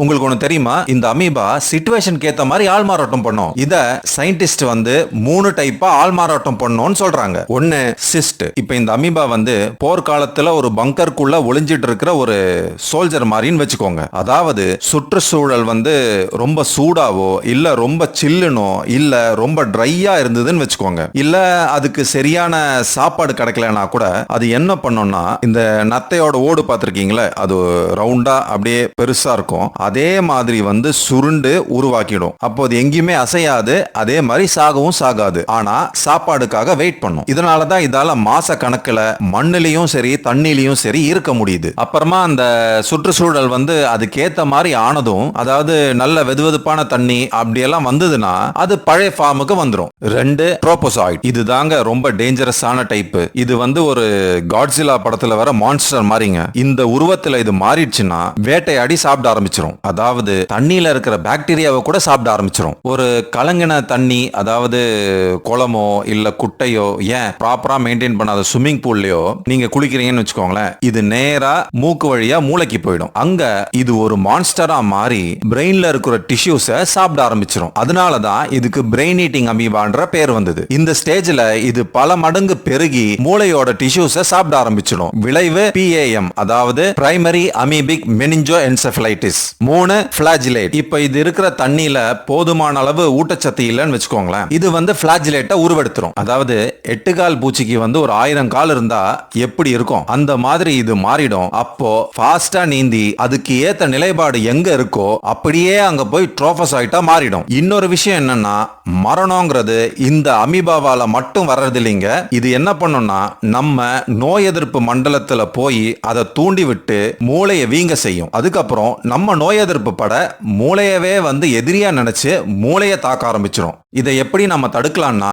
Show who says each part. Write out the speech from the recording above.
Speaker 1: உங்களுக்கு ஒண்ணு தெரியுமா? இந்த அமீபா சிச்சுவேஷனுக்கு ஏத்த மாதிரி ஆள்மாறாட்டம் பண்ணும். இத சயின்டிஸ்ட் வந்து 3 டைப்பா ஆள்மாறாட்டம் பண்ணும்னு சொல்றாங்க. ஒன்னு சிஸ்ட். இப்ப இந்த அமீபா வந்து போர்க்காலத்துல ஒரு பங்கருக்குள்ள ஒளிஞ்சிட்டு இருக்கிற ஒரு சோல்ஜர் மாதிரின்னு வச்சுக்கோங்க. அதாவது சுற்றுச்சூழல் வந்து ரொம்ப சூடாவோ இல்ல ரொம்ப சில்லுனோ இல்ல ரொம்ப ட்ரையா இருந்ததுன்னு வச்சுக்கோங்க. இல்ல அதுக்கு சரியான சாப்பாடு கிடைக்கலனா கூட அது என்ன பண்ணும்னா, இந்த நத்தையோட ஓடு பார்த்திருக்கீங்களா? அது ரவுண்டா அப்படியே பெருசா இருக்கும். அதே மாதிரி வந்து சுருண்டு உருவாக்கிடும். அப்போ அது எங்கேயுமே அசையாது, அதே மாதிரி சாகவும் சாகாது. ஆனா சாப்பாடுக்காக வெயிட் பண்ணும். இதனாலதான் இதால மாச கணக்குல மண்ணிலையும் சரி தண்ணிலையும் சரி இருக்க முடியுது. அப்புறமா அந்த சுற்றுச்சூழல் வந்து அதுக்கேத்த மாதிரி ஆனதும், அதாவது நல்ல வெதுவெதுப்பான தண்ணி அப்படியெல்லாம் வந்ததுன்னா அது பழைய ஃபார்முக்கு வந்துடும். 2 ட்ரோபோசாய்ட். இதுதாங்க ரொம்ப டேஞ்சரஸான டைப். இது வந்து ஒரு காட்ஸிலா படத்துல வர மான்ஸ்டர் மாதிரிங்க. இந்த உருவத்துல இது மாறிடுச்சுன்னா வேட்டையாடி சாப்பிட ஆரம்பிச்சிடும். அதாவது தண்ணியில இருக்கிற பாக்டீரியாவை கூட சாப்பிட ஆரம்பிச்சிடும். ஒரு கலங்கின தண்ணி, அதாவது குளமோ இல்ல குட்டையோ, ஏன் ப்ராப்பரா மெயின்டைன் பண்ணாத ஸ்விம்மிங் பூல்லயோ நீங்க குளிக்கிறீங்கன்னு வச்சுக்கோங்களேன், இது நேரா மூக்கு வழியா மூளைக்கு போயிடும். அங்க இது ஒரு மான்ஸ்டரா மாறி பிரெயின்ல இருக்கிற டிஷ்யூஸை சாப்பிட ஆரம்பிச்சிடும். அதனாலதான் இதுக்கு பிரெயின் ஈட்டிங் அமீபான்ற பேர் வந்தது. இந்த ஸ்டேஜ்ல இது பல மடங்கு பெருகி மூளையோட டிஷ்யூஸை சாப்பிட ஆரம்பிச்சிடும். விளைவு PAM, அதாவது பிரைமரி அமீபிக் மெனிஞ்சோ என்செஃபலைட்டிஸ். 3 பிளாஜிலேட். இப்ப இது இருக்கிற தண்ணியில போதுமான அளவு ஊட்டச்சத்து இல்லைன்னு வச்சுக்கோங்களேன், இது வந்து பிளாஜிலேட்டை உருவெடுத்துரும். அதாவது 8 கால் பூச்சிக்கு வந்து ஒரு 1000 கால் இருந்தா எப்படி இருக்கும், அந்த மாதிரி இது மாறிடும். அப்போ ஃபாஸ்டா நீந்தி அதுக்கு ஏத்த நிலைப்பாடு எங்க இருக்கோ அப்படியே அங்க போய் ட்ரோபோசைட்டா மாறிடும். இன்னொரு விஷயம் என்னன்னா, மரணங்கிறது இந்த அமீபாவால மட்டும் வர்றது இல்லைங்க. இது என்ன பண்ணும்னா, நம்ம நோய் எதிர்ப்பு மண்டலத்துல போய் அதை தூண்டி விட்டு மூளையை வீங்க செய்யும். அதுக்கப்புறம் நம்ம நோய் எதிர்ப்பு பட மூளையவே வந்து எதிரியா நினைச்சு மூளையை தாக்க ஆரம்பிச்சிடும். இதை எப்படி நம்ம தடுக்கலாம்னா,